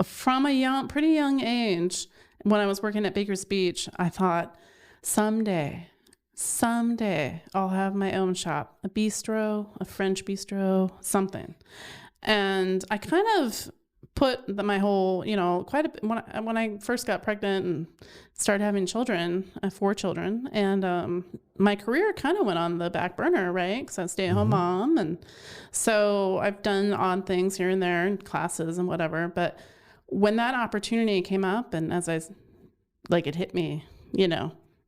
from a pretty young age, when I was working at Baker's Beach, I thought someday I'll have my own shop, a bistro, a French bistro, something. And I kind of put my whole, quite a bit, when I first got pregnant and started having children, 4 children, and my career kind of went on the back burner, right? Because I was a stay-at-home mom. And so I've done odd things here and there, and classes and whatever. But when that opportunity came up, and as it hit me,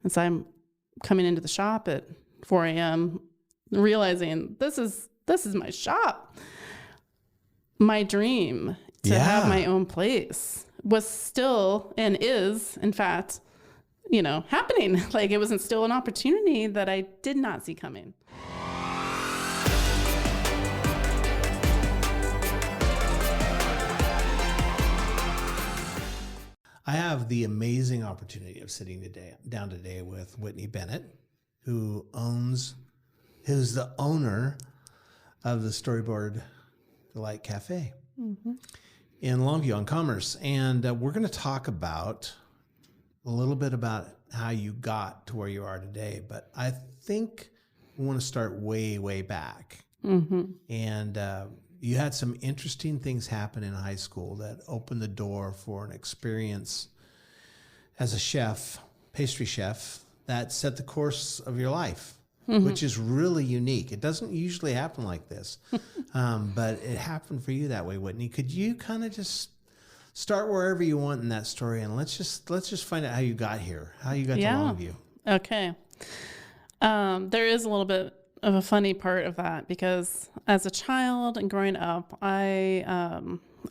as I'm coming into the shop at 4 a.m., realizing this is my shop. My dream to have my own place was still, and is, in fact, happening. Like, it wasn't still an opportunity that I did not see coming. I have the amazing opportunity of sitting down today with Whitney Bennett, who's the owner of the Storyboard Delight Cafe in Longview on Commerce. And we're going to talk a little bit about how you got to where you are today. But I think we want to start way, way back. And you had some interesting things happen in high school that opened the door for an experience as a chef, pastry chef, that set the course of your life, which is really unique. It doesn't usually happen like this, but it happened for you that way, Whitney. Could you kind of just start wherever you want in that story, and let's just find out how you got here, how you got to Longview. Okay. There is a little bit of a funny part of that, because as a child and growing up, I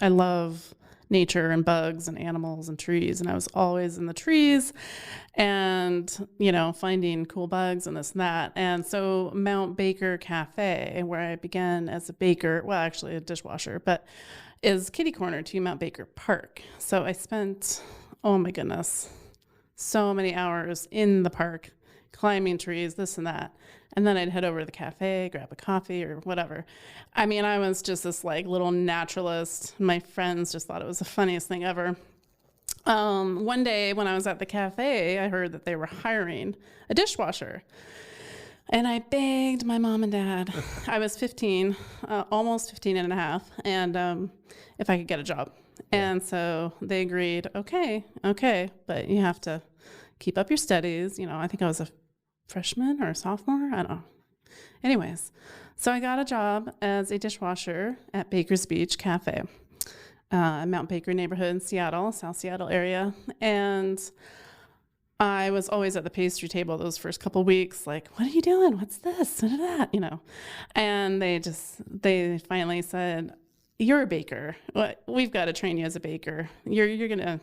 love nature and bugs and animals and trees, and I was always in the trees and finding cool bugs and this and that. And so Mount Baker Cafe, where I began as a baker, well, actually a dishwasher, but is kitty corner to Mount Baker Park. So I spent, oh my goodness, so many hours in the park climbing trees, this and that. And then I'd head over to the cafe, grab a coffee or whatever. I mean, I was just this little naturalist. My friends just thought it was the funniest thing ever. One day when I was at the cafe, I heard that they were hiring a dishwasher. And I begged my mom and dad. I was 15, almost 15 and a half, and if I could get a job. And so they agreed, okay, but you have to keep up your studies. I think I was a freshman or a sophomore. I don't know. Anyways, so I got a job as a dishwasher at Baker's Beach Cafe, Mount Baker neighborhood in Seattle, South Seattle area. And I was always at the pastry table those first couple weeks, like, what are you doing? What's this? What is that? And they finally said, you're a baker. We've got to train you as a baker. You're going to,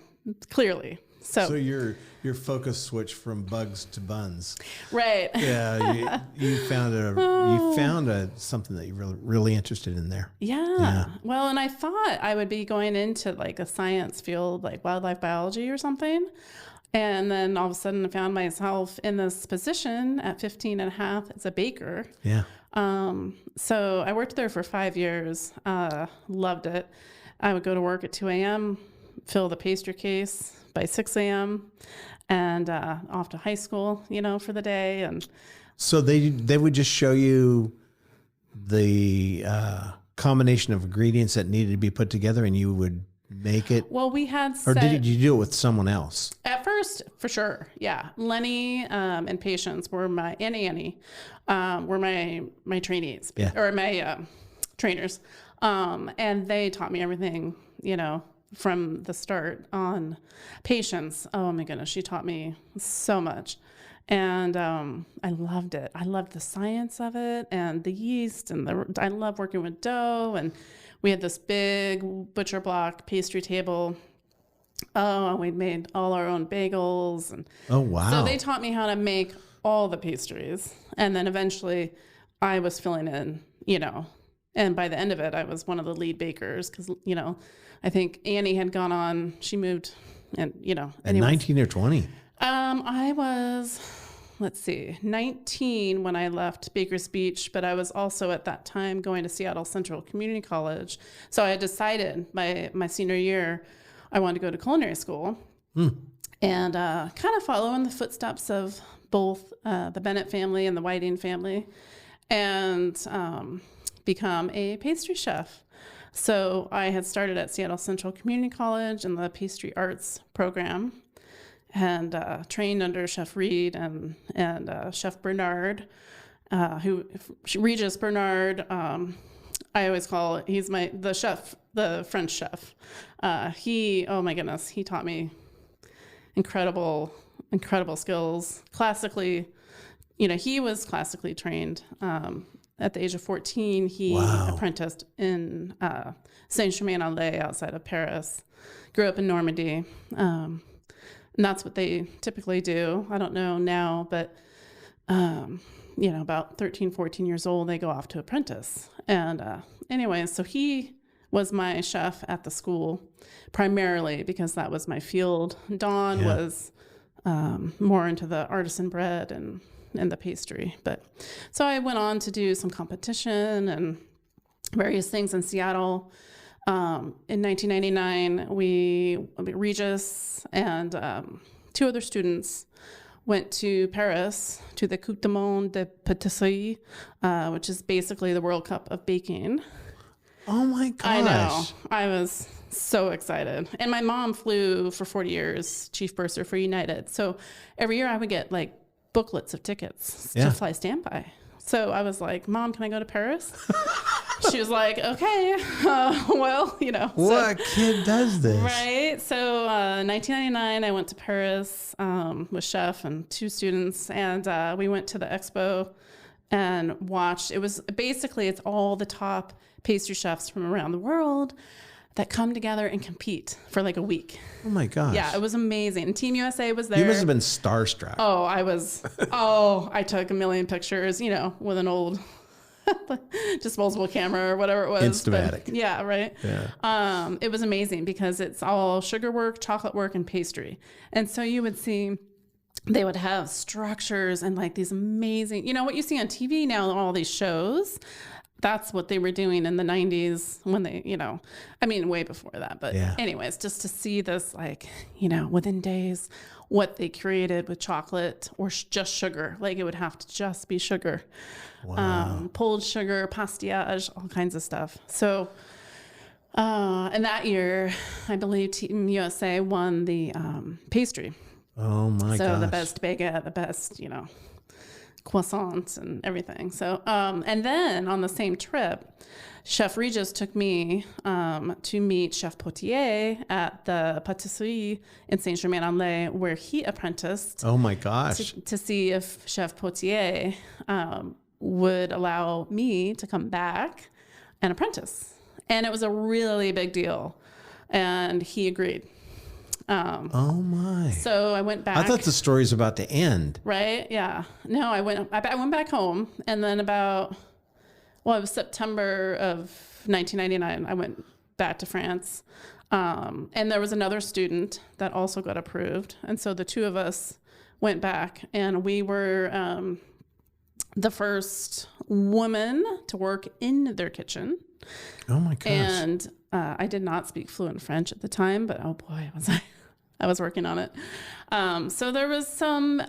clearly. So your focus switched from bugs to buns. Right. Yeah, you found something that you're really interested in there. Yeah. Well, and I thought I would be going into a science field, like wildlife biology or something. And then all of a sudden I found myself in this position at 15 and a half as a baker. Yeah. So I worked there for 5 years. Loved it. I would go to work at 2 a.m., fill the pastry case by 6 a.m. and off to high school, for the day. And so they would just show you the combination of ingredients that needed to be put together, and you would make it. Well, we had or did you do it with someone else? At first, for sure, yeah. Lenny and Patience were Annie were my trainees, or my trainers, and they taught me everything, from the start on. Patience, oh my goodness, she taught me so much. And I loved it. I loved the science of it and the yeast, and I love working with dough. And we had this big butcher block pastry table. Oh, we made all our own bagels. And oh, wow. So they taught me how to make all the pastries. And then eventually I was filling in, and by the end of it, I was one of the lead bakers because, I think Annie had gone on, she moved and, At 19 or 20? I was, 19 when I left Baker's Beach, but I was also at that time going to Seattle Central Community College. So I had decided my senior year, I wanted to go to culinary school and kind of follow in the footsteps of both the Bennett family and the Whiting family, and become a pastry chef. So I had started at Seattle Central Community College in the pastry arts program, and trained under Chef Reed and Chef Bernard, Regis Bernard. I always call it, he's the French chef. Oh my goodness, he taught me incredible skills. Classically, he was classically trained. At the age of 14, he apprenticed in Saint-Germain-en-Laye outside of Paris. Grew up in Normandy. And that's what they typically do. I don't know now, but, about 13, 14 years old, they go off to apprentice. And anyway, so he was my chef at the school, primarily because that was my field. Dawn was more into the artisan bread and the pastry. But so I went on to do some competition and various things in Seattle. In 1999, Regis and 2 other students went to Paris to the Coupe du Monde de Pâtisserie, which is basically the World Cup of baking. Oh my gosh. I know. I was so excited. And my mom flew for 40 years, chief purser for United. So every year I would get like booklets of tickets to fly standby. So I was like, Mom, can I go to Paris? She was like, okay, well, What kid does this? Right. So 1999, I went to Paris with Chef and 2 students, and we went to the expo and watched. It's all the top pastry chefs from around the world that come together and compete for like a week. Oh my gosh. Yeah, it was amazing. And Team USA was there. You must have been starstruck. Oh, I was. I took a million pictures, with an old disposable camera or whatever it was. Instamatic. But, yeah, right. Yeah. It was amazing because it's all sugar work, chocolate work, and pastry. And so you would see they would have structures and like these amazing, what you see on TV now, all these shows. That's what they were doing in the 90s when they, way before that. But anyways, just to see this, like, within days, what they created with chocolate or just sugar. Like it would have to just be sugar. Wow. Pulled sugar, pastillage, all kinds of stuff. So, and that year, I believe Team USA won the pastry. Oh my gosh. So the best baguette, the best, croissants and everything. So, and then on the same trip, Chef Regis took me to meet Chef Potier at the Pâtisserie in Saint-Germain-en-Laye, where he apprenticed. Oh my gosh. To see if Chef Potier would allow me to come back and apprentice. And it was a really big deal. And he agreed. Oh my. So I went back. I thought the story was about to end. Right? Yeah. No, I went back home, and then it was September of 1999. I went back to France. And there was another student that also got approved. And so the 2 of us went back, and we were the first woman to work in their kitchen. Oh my gosh. And I did not speak fluent French at the time, but oh boy, was I. I was working on it. So there was some,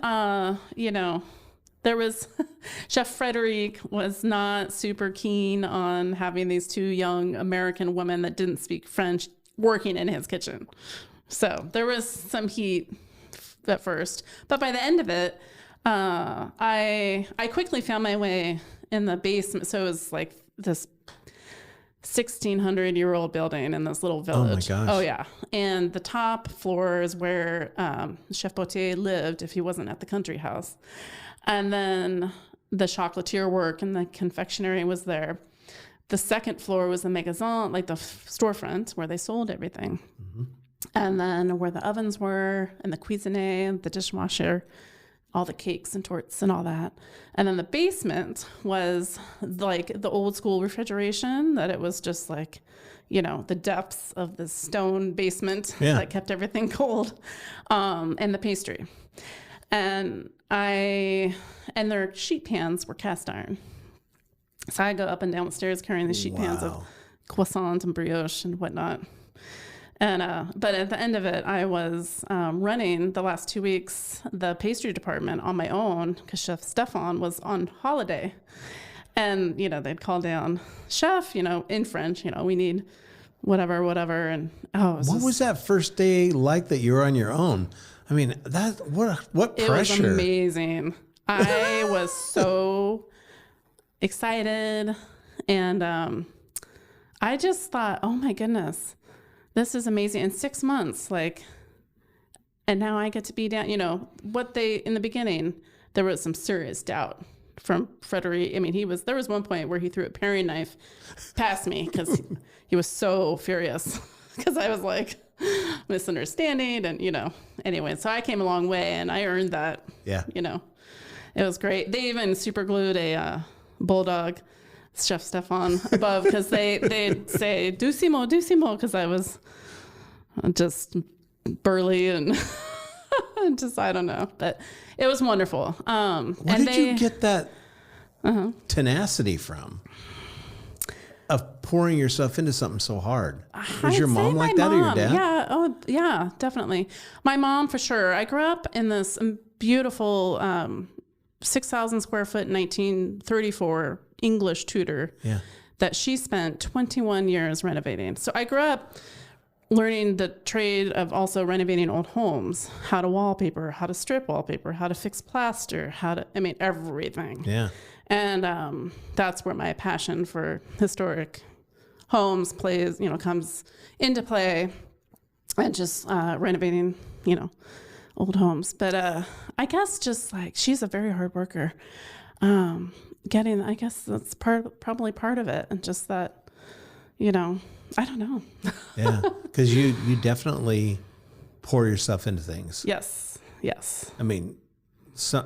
Chef Frederic was not super keen on having these 2 young American women that didn't speak French working in his kitchen. So there was some heat at first, but by the end of it, I quickly found my way in the basement. So it was like this 1,600-year-old building in this little village. Oh my gosh. Oh yeah. And the top floor is where Chef Potier lived if he wasn't at the country house. And then the chocolatier work and the confectionery was there. The second floor was the magasin, like the storefront where they sold everything. Mm-hmm. And then where the ovens were and the cuisine, the dishwasher, all the cakes and torts and all that. And then the basement was like the old school refrigeration, that it was just like, the depths of the stone basement that kept everything cold, and the pastry. And their sheet pans were cast iron. So I go up and down the stairs carrying the sheet pans of croissants and brioche and whatnot. And but at the end of it, I was running the last 2 weeks the pastry department on my own because Chef Stefan was on holiday. And, they'd call down, chef, in French, we need whatever. And what was that first day like that you were on your own? I mean, what pressure? It was amazing. I was so excited. And I just thought, oh my goodness, this is amazing. In 6 months, and now I get to be down, in the beginning, there was some serious doubt from Frederic. I mean, there was one point where he threw a paring knife past me because he was so furious because I was misunderstanding and, anyway, so I came a long way and I earned that. Yeah. It was great. They even super glued a bulldog, Chef Stefan, above because they'd say, Dusimo, because I was just burly and just, I don't know, but it was wonderful. Where did you get that tenacity from? Of pouring yourself into something so hard? Was your mom like that or your dad? Yeah. Oh, yeah, definitely. My mom, for sure. I grew up in this beautiful 6,000 square foot 1934 English Tudor that she spent 21 years renovating. So I grew up learning the trade of also renovating old homes, how to wallpaper, how to strip wallpaper, how to fix plaster, everything. Yeah. And that's where my passion for historic homes comes into play, and just renovating, old homes. But I guess just she's a very hard worker. I guess that's probably part of it. And just that, I don't know. Yeah. Because you definitely pour yourself into things. Yes. I mean,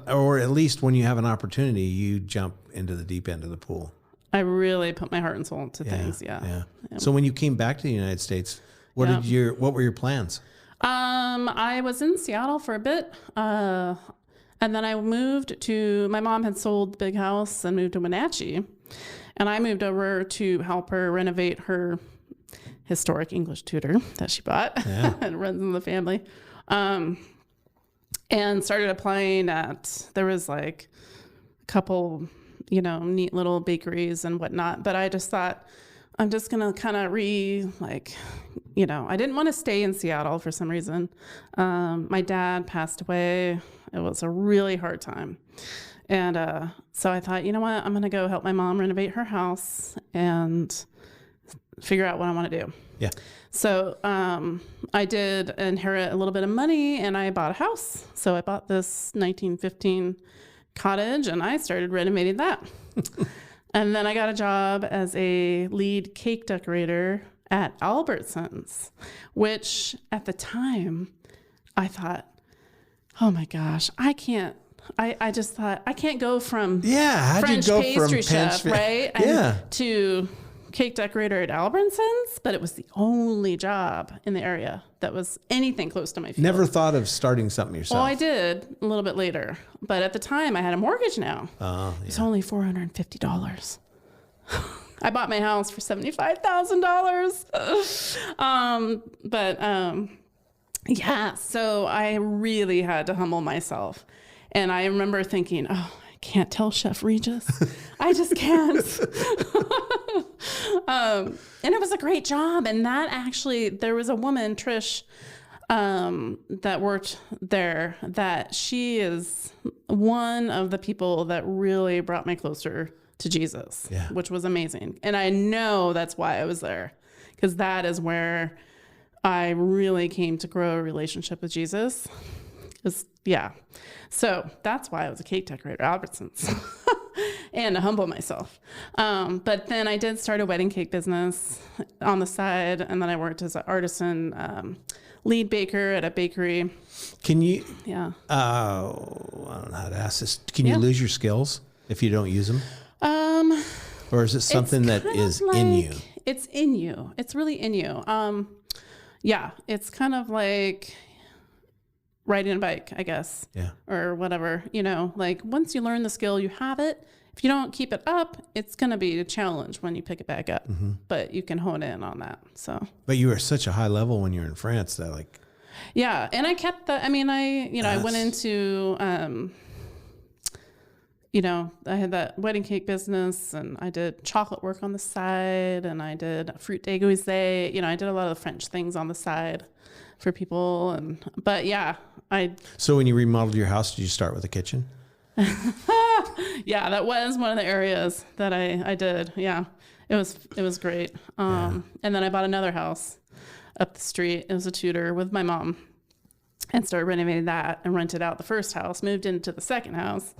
or at least when you have an opportunity, you jump into the deep end of the pool. I really put my heart and soul into things. Yeah. So when you came back to the United States, what were your plans? I was in Seattle for a bit. And then I moved my mom had sold the big house and moved to Wenatchee. And I moved over to help her renovate her historic English Tudor that she bought and runs in the family. And started applying there was a couple, neat little bakeries and whatnot. But I just thought, I'm just going to kind of I didn't want to stay in Seattle for some reason. My dad passed away. It was a really hard time. And so I thought, you know what, I'm going to go help my mom renovate her house and figure out what I want to do. Yeah. So I did inherit a little bit of money and I bought a house. So I bought this 1915 cottage and I started renovating that. And then I got a job as a lead cake decorator at Albertsons, which at the time I thought, oh my gosh, I just thought I can't go from French pastry chef, right? To cake decorator at Albertsons, but it was the only job in the area that was anything close to my field. Never thought of starting something yourself? Oh, I did a little bit later, but at the time I had a mortgage now. It's only $450. I bought my house for $75,000. So I really had to humble myself. And I remember thinking, oh, I can't tell Chef Regis. I just can't. And it was a great job. And there was a woman, Trish, that worked there, that she is one of the people that really brought me closer to Jesus, which was amazing. And I know that's why I was there, because that is where I really came to grow a relationship with Jesus. So that's why I was a cake decorator at Albertsons and to humble myself. But then I did start a wedding cake business on the side. And then I worked as an artisan lead baker at a bakery. Can you, I don't know how to ask this. Can you lose your skills if you don't use them? Or is it something that is in you? It's in you. It's really in you. It's kind of like riding a bike, I guess. Yeah. Or whatever, once you learn the skill, you have it. if you don't keep it up, it's going to be a challenge when you pick it back up, but you can hone in on that. So, but you were such a high level when you were in France that like, yeah. And I kept that. I mean, I went into, I had that wedding cake business, and I did chocolate work on the side, and I did fruit déguisé. I did a lot of the French things on the side for people. But yeah, So when you remodeled your house, did you start with a kitchen? Yeah, that was one of the areas that I did. Yeah, it was great. And then I bought another house up the street. It was a Tudor with my mom, and started renovating that and rented out the first house, moved into the second house,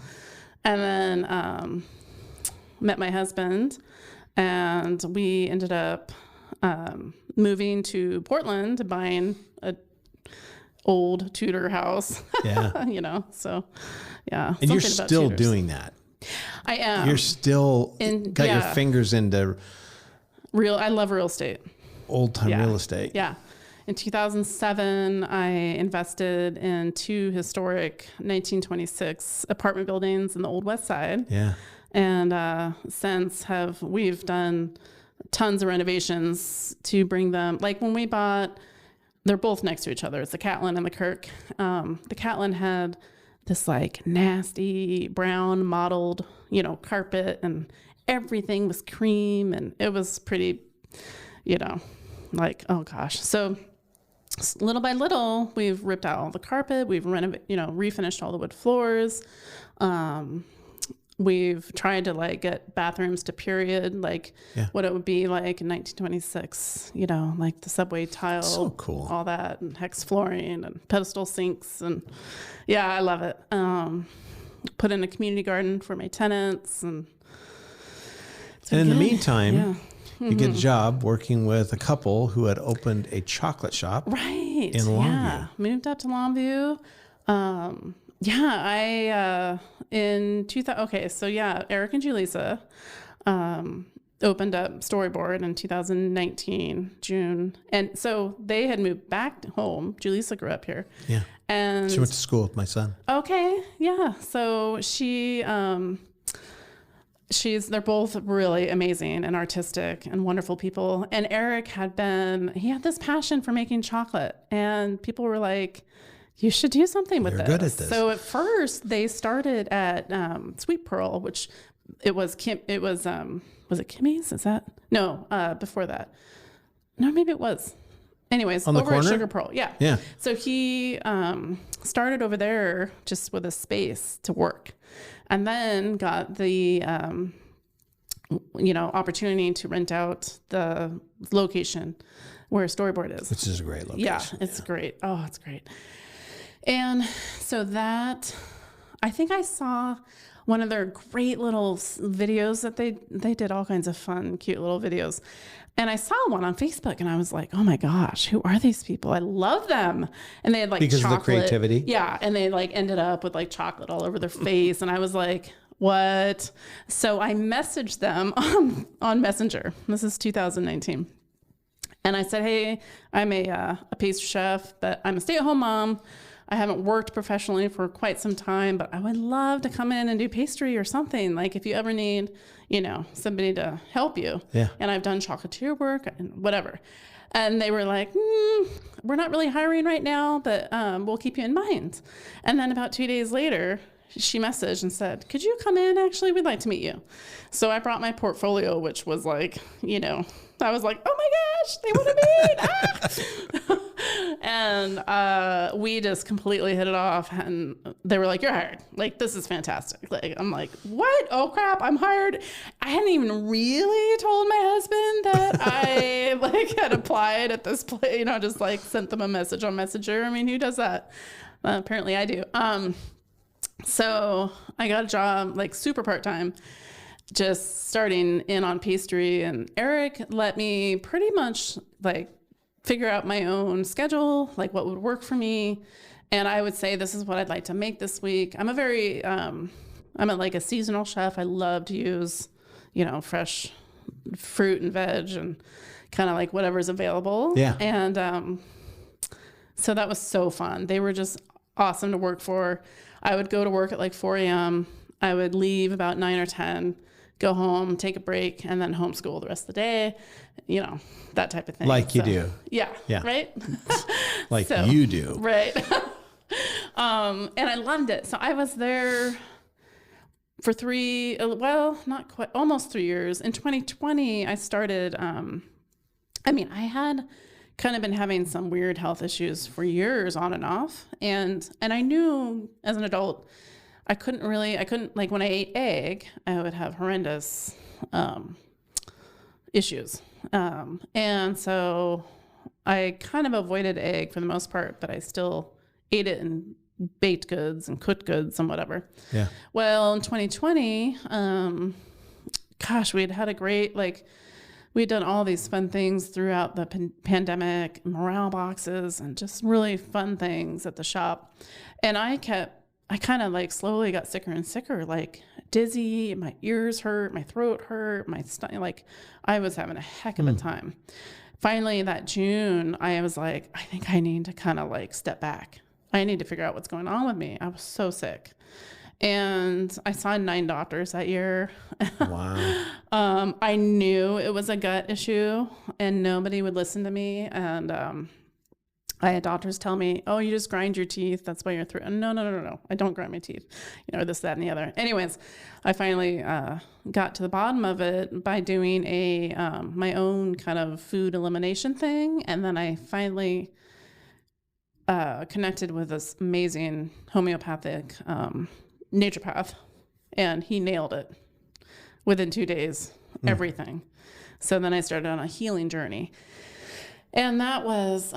and then met my husband, and we ended up moving to Portland, buying a old Tudor house. Yeah. So yeah. And you're still doing that. I am. You're still got your fingers into I love real estate. Old time real estate. Yeah. In 2007, I invested in 2 historic 1926 apartment buildings in the Old West Side. Yeah. And since we've done tons of renovations to bring them, like when we bought, they're both next to each other. It's the Catlin and the Kirk. The Catlin had this like nasty brown mottled, carpet, and everything was cream, and it was pretty, like, oh gosh. So little by little, we've ripped out all the carpet. We've refinished all the wood floors. We've tried to like get bathrooms to period, like what it would be like in 1926, like the subway tile, so cool, all that, and hex flooring and pedestal sinks. And yeah, I love it. Put in a community garden for my tenants. And in the meantime, you get a job working with a couple who had opened a chocolate shop in Longview. Yeah, moved up to Longview. In 2000, okay, so yeah, Eric and Julissa opened up Storyboard in 2019, June. And so they had moved back home. Julissa grew up here. Yeah. And she went to school with my son. Okay, yeah. So they're both really amazing and artistic and wonderful people. And Eric had this passion for making chocolate, and people were like, you should do something with this. You're good at this. So at first they started at Sweet Pearl, which was it Kimmy's? Is that? No, before that. No, maybe it was. Anyways, on the over corner? at Sugar Pearl. Yeah. Yeah. So he started over there just with a space to work, and then got the opportunity to rent out the location where Storyboard is. Which is a great location. Yeah, it's great. Oh, it's great. And so I think I saw one of their great little videos that they did all kinds of fun, cute little videos. And I saw one on Facebook, and I was like, oh my gosh, who are these people? I love them. And they had like because chocolate. Of the creativity. Yeah. And they like ended up with like chocolate all over their face. And I was like, what? So I messaged them on Messenger. This is 2019. And I said, hey, I'm a pastry chef, but I'm a stay-at-home mom. I haven't worked professionally for quite some time, but I would love to come in and do pastry or something. Like if you ever need, somebody to help you. Yeah. And I've done chocolatier work and whatever. And they were like, we're not really hiring right now, but we'll keep you in mind. And then about 2 days later, she messaged and said, could you come in? Actually, we'd like to meet you. So I brought my portfolio, which was like, I was like, oh my gosh, they want to meet. And we just completely hit it off. And they were like, you're hired. Like, this is fantastic. Like, I'm like, what? Oh crap, I'm hired. I hadn't even really told my husband that I had applied at this place, just like sent them a message on Messenger. I mean, who does that? Apparently I do. So I got a job like super part-time, just starting in on pastry, and Eric let me pretty much like figure out my own schedule, like what would work for me. And I would say, this is what I'd like to make this week. I'm a seasonal chef. I love to use, fresh fruit and veg and kind of like whatever's available. Yeah. And so that was so fun. They were just awesome to work for. I would go to work at like 4 a.m. I would leave about 9 or 10, go home, take a break, and then homeschool the rest of the day, that type of thing. Like you do. Yeah. Yeah. Right? Like you do. Right. And I loved it. So I was there for not quite, almost 3 years. In 2020, I started, I had kind of been having some weird health issues for years on and off. And I knew as an adult, I couldn't, like when I ate egg, I would have horrendous issues. And so I kind of avoided egg for the most part, but I still ate it in baked goods and cooked goods and whatever. Yeah. Well, in 2020, we had a great, we'd done all these fun things throughout the pandemic, morale boxes, and just really fun things at the shop. And I kind of slowly got sicker and sicker, dizzy, my ears hurt, my throat hurt, my stomach, I was having a heck of a time. Finally, that June, I was like, I think I need to kind of step back. I need to figure out what's going on with me. I was so sick. And I saw 9 doctors that year. Wow. I knew it was a gut issue and nobody would listen to me. And I had doctors tell me, oh, you just grind your teeth. That's why you're through. No. I don't grind my teeth. This, that, and the other. Anyways, I finally got to the bottom of it by doing my own kind of food elimination thing. And then I finally connected with this amazing homeopathic naturopath, and he nailed it within 2 days, everything. So then I started on a healing journey, and that was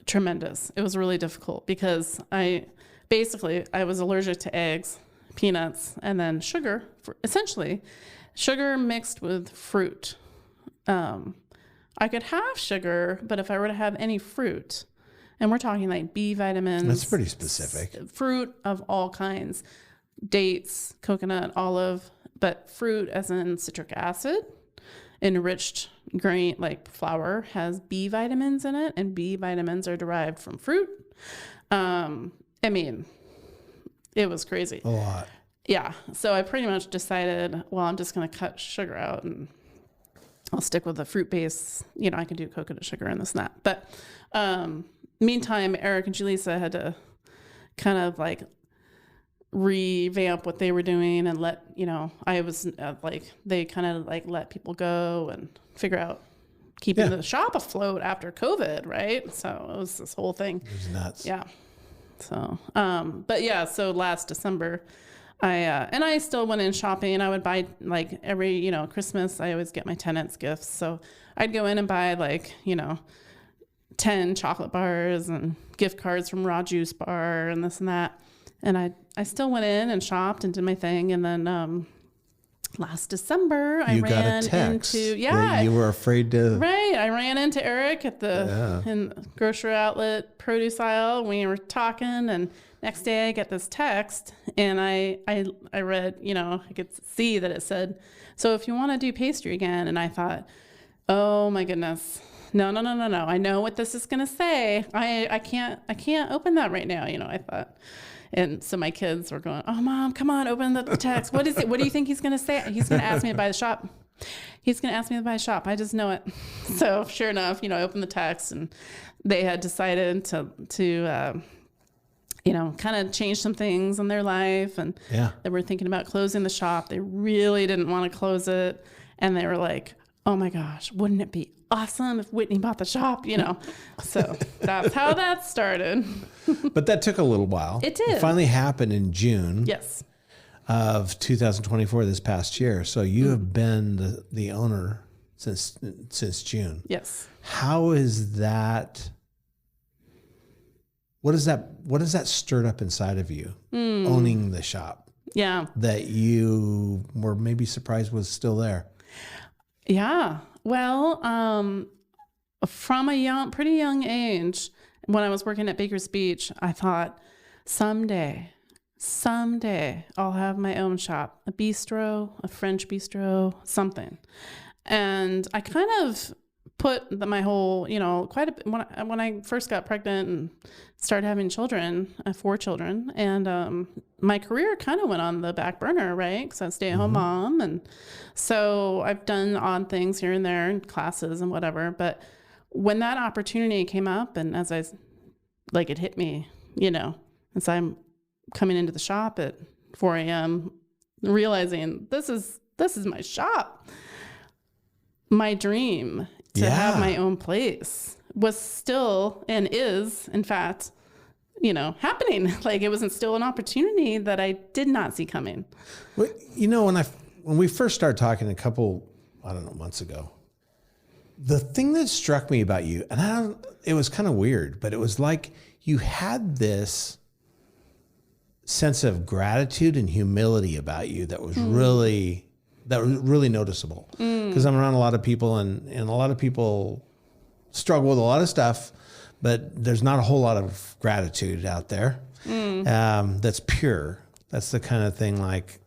tremendous. It was really difficult because I was allergic to eggs, peanuts, and then sugar, essentially sugar mixed with fruit. I could have sugar, but if I were to have any fruit, and we're talking B vitamins. That's pretty specific. Fruit of all kinds, dates, coconut, olive, but fruit as in citric acid, enriched grain, flour, has B vitamins in it, and B vitamins are derived from fruit. It was crazy. A lot. Yeah. So I pretty much decided, well, I'm just going to cut sugar out and I'll stick with the fruit base. I can do coconut sugar and this and that. But meantime, Eric and Julissa had to kind of revamp what they were doing and let, I was they kind of let people go and figure out keeping the shop afloat after COVID, right? So it was this whole thing. It was nuts. Yeah. So, so last December, I still went in shopping. I would buy every, Christmas, I always get my tenants gifts. So I'd go in and buy 10 chocolate bars and gift cards from Raw Juice Bar and this and that. And I still went in and shopped and did my thing. And then, last December, I ran into, you were afraid to. Right. I ran into Eric at in the grocery outlet produce aisle. We were talking, and next day I get this text, and I read, I could see that it said, so if you want to do pastry again. And I thought, oh my goodness, no. I know what this is going to say. I can't open that right now. I thought. And so my kids were going, oh, Mom, come on, open the text. What is it? What do you think he's going to say? He's going to ask me to buy the shop. He's going to ask me to buy a shop. I just know it. So sure enough, I opened the text, and they had decided to kind of change some things in their life. And they were thinking about closing the shop. They really didn't want to close it. And they were like, oh my gosh, wouldn't it be awesome if Whitney bought the shop, So that's how that started. But that took a little while. It did. It finally happened in June. Yes. Of 2024, this past year. So you have been the owner since June. Yes. How is that? What is that stirred up inside of you, owning the shop? Yeah. That you were maybe surprised was still there. Yeah. Well, from a pretty young age, when I was working at Baker's Beach, I thought someday I'll have my own shop, a bistro, a French bistro, something. And I kind of put my whole, quite a bit when I first got pregnant and started having children, 4 children, and my career kind of went on the back burner, right? Because I was a stay-at-home mom, and so I've done odd things here and there, and classes and whatever. But when that opportunity came up, and as it hit me, as I'm coming into the shop at 4 a.m., realizing this is my shop. My dream to have my own place was still and is, in fact, happening. Like, it wasn't still an opportunity that I did not see coming. Well, when we first started talking a couple, months ago, the thing that struck me about you, and it was kind of weird, but it was like you had this sense of gratitude and humility about you that was really noticeable. Because I'm around a lot of people, and a lot of people struggle with a lot of stuff, but there's not a whole lot of gratitude out there that's pure. That's the kind of thing, like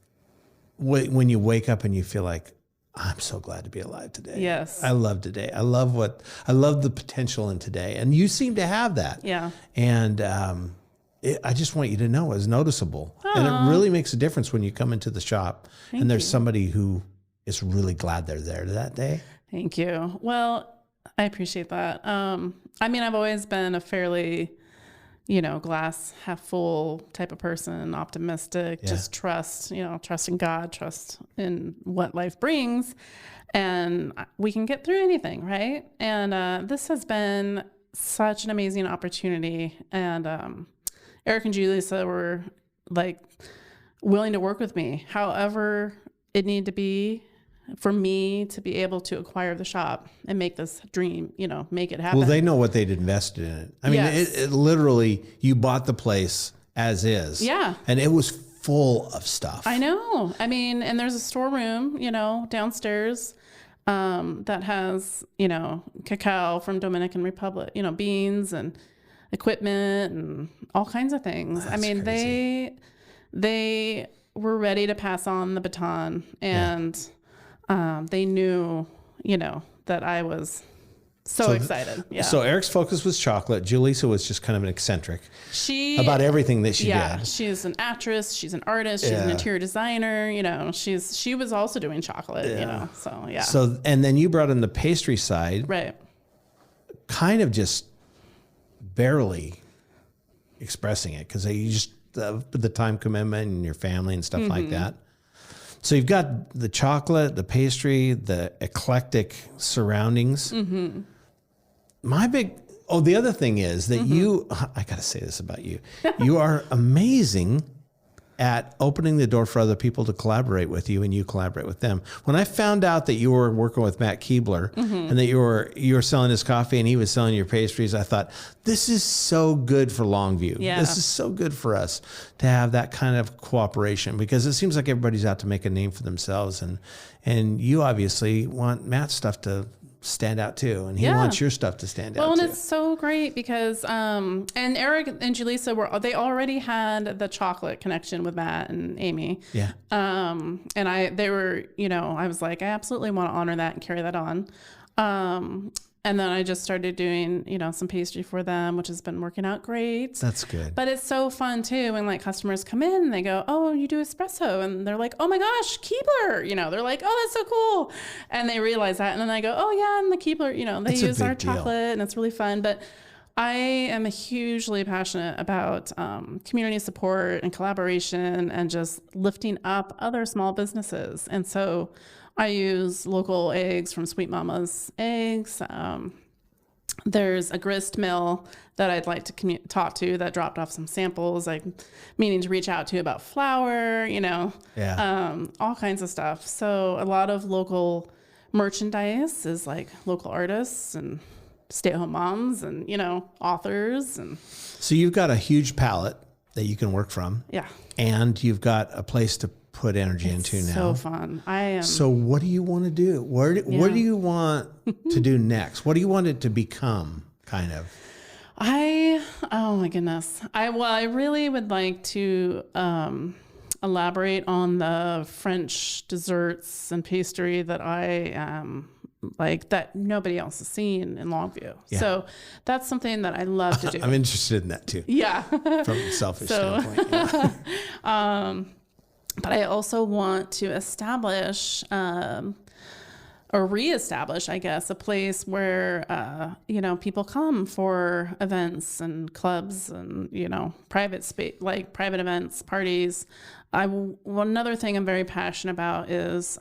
when you wake up and you feel like, I'm so glad to be alive today. Yes. I love today. I love the potential in today. And you seem to have that. Yeah. And I just want you to know it's noticeable. And it really makes a difference when you come into the shop and there's somebody who is really glad they're there that day. Thank you. Well, I appreciate that. I've always been a fairly, glass half full type of person, optimistic, just trust in God, trust in what life brings, and we can get through anything, right? And this has been such an amazing opportunity. And Eric and Julissa were willing to work with me, however it needed to be, for me to be able to acquire the shop and make this dream, make it happen. Well, they know what they'd invested in it. I mean, it literally, you bought the place as is. Yeah. And it was full of stuff. I know. And there's a storeroom, downstairs that has, cacao from Dominican Republic, beans and equipment and all kinds of things. That's crazy. They were ready to pass on the baton, and they knew, that I was so excited. Yeah. So Eric's focus was chocolate. Julissa was just kind of an eccentric about everything that she did. Yeah, she's an actress. She's an artist. She's an interior designer. She was also doing chocolate. So yeah. So and then you brought in the pastry side, right? Kind of just barely expressing it because you just the time commitment and your family and stuff like that. So you've got the chocolate, the pastry, the eclectic surroundings. The other thing is that I got to say this about you. You are amazing at opening the door for other people to collaborate with you, and you collaborate with them. When I found out that you were working with Matt Keebler and that you were selling his coffee and he was selling your pastries, I thought, this is so good for Longview. Yeah. This is so good for us to have that kind of cooperation, because it seems like everybody's out to make a name for themselves, and you obviously want Matt's stuff to stand out too, and he wants your stuff to stand out too. Well, and it's so great because and Eric and Julissa they already had the chocolate connection with Matt and Amy. Yeah. And they were, I was like, I absolutely want to honor that and carry that on. And then I just started doing, some pastry for them, which has been working out great. That's good. But it's so fun too when customers come in and they go, oh, you do espresso, and they're like, oh my gosh, Keebler, they're like, oh, that's so cool, and they realize that, and then I go, oh yeah, and the Keebler, they use our chocolate, and it's really fun. But I am hugely passionate about community support and collaboration and just lifting up other small businesses, and so I use local eggs from Sweet Mama's Eggs. There's a grist mill that I'd like to talk to that dropped off some samples. I'm meaning to reach out to about flour, all kinds of stuff. So a lot of local merchandise is local artists and stay-at-home moms and, authors. And so you've got a huge palette that you can work from. Yeah. And you've got a place to put energy into now. So fun. So what do you want to do? What do you want to do next? What do you want it to become, kind of? Oh my goodness. I really would like to elaborate on the French desserts and pastry that I am like that nobody else has seen in Longview. So that's something that I love to do. I'm interested in that too. Yeah. From a selfish standpoint. Yeah. But I also want to establish, or reestablish, I guess, a place where, people come for events and clubs and, private space, like private events, parties. Another thing I'm very passionate about is,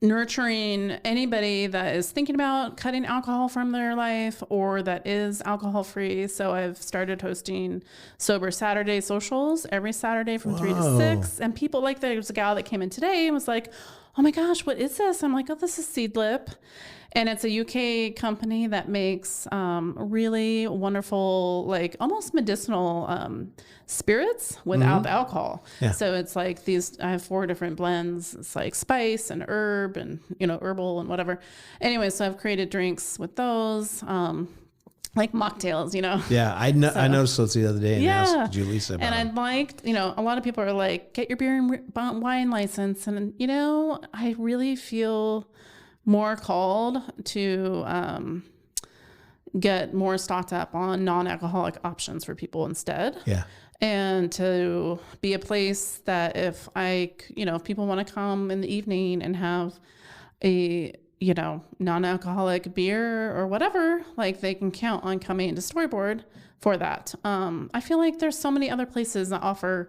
nurturing anybody that is thinking about cutting alcohol from their life or that is alcohol free. So I've started hosting sober Saturday socials every Saturday from 3 to 6. And people, like, there's a gal that came in today and was like, oh my gosh, what is this? I'm like, oh, this is Seedlip. And it's a UK company that makes really wonderful, like almost medicinal spirits without the alcohol. Yeah. So it's like I have 4 different blends. It's like spice and herb and, herbal and whatever. Anyway, so I've created drinks with those, like mocktails, Yeah, I noticed those the other day and asked Julissa about and them. I'd like, a lot of people are like, get your beer and wine license. And, I really feel more called to get more stocked up on non-alcoholic options for people instead. Yeah. And to be a place that if people want to come in the evening and have a, non-alcoholic beer or whatever, like they can count on coming to Storyboard for that. I feel like there's so many other places that offer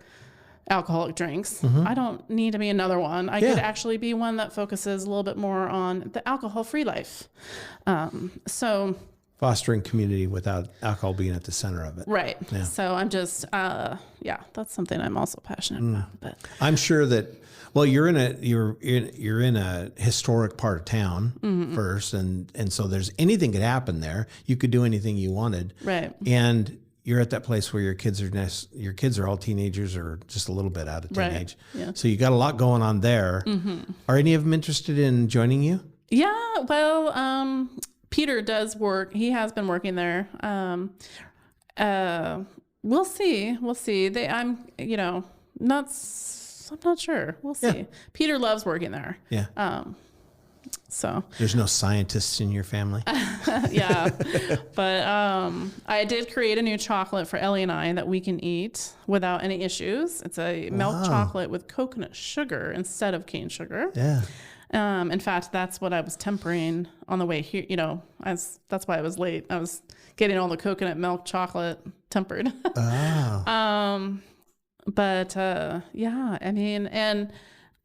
alcoholic drinks. I don't need to be another one. I could actually be one that focuses a little bit more on the alcohol-free life. So fostering community without alcohol being at the center of it. Right. Yeah. So I'm just, that's something I'm also passionate about. But I'm sure that, well, you're in a historic part of town first. And so there's anything could happen there. You could do anything you wanted. Right. And you're at that place where your kids are all teenagers or just a little bit out of teenage. Right. Yeah. So you got a lot going on there. Are any of them interested in joining you? Yeah. Well, Peter does work. He has been working there. We'll see. I'm not sure. We'll see. Yeah. Peter loves working there. Yeah. So there's no scientists in your family. Yeah. But I did create a new chocolate for Ellie and I that we can eat without any issues. It's a milk chocolate with coconut sugar instead of cane sugar. Yeah. In fact, that's what I was tempering on the way here. That's why I was late. I was getting all the coconut milk chocolate tempered. Oh.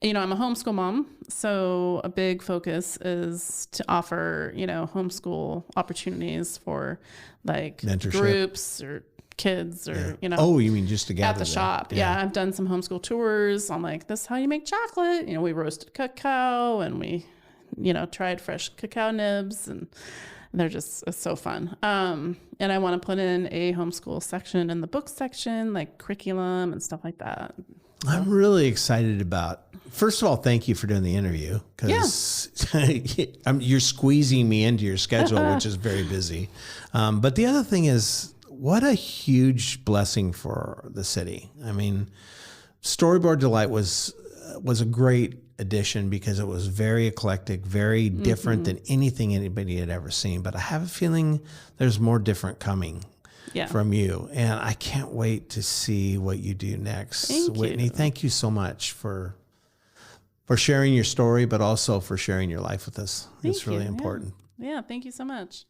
I'm a homeschool mom, so a big focus is to offer, homeschool opportunities for like mentorship groups or kids or, Oh, you mean just to gather at the shop. Yeah. I've done some homeschool tours on like, this is how you make chocolate. We roasted cacao and we, tried fresh cacao nibs and they're just, it's so fun. And I want to put in a homeschool section in the book section, like curriculum and stuff like that. I'm really excited about, first of all, thank you for doing the interview because you're squeezing me into your schedule, which is very busy. But the other thing is, what a huge blessing for the city. I mean, Storyboard Delight was a great addition because it was very eclectic, very different than anything anybody had ever seen. But I have a feeling there's more different coming. From you. And I can't wait to see what you do next. Whitney, thank you so much for sharing your story, but also for sharing your life with us. It's really important. Yeah, thank you so much.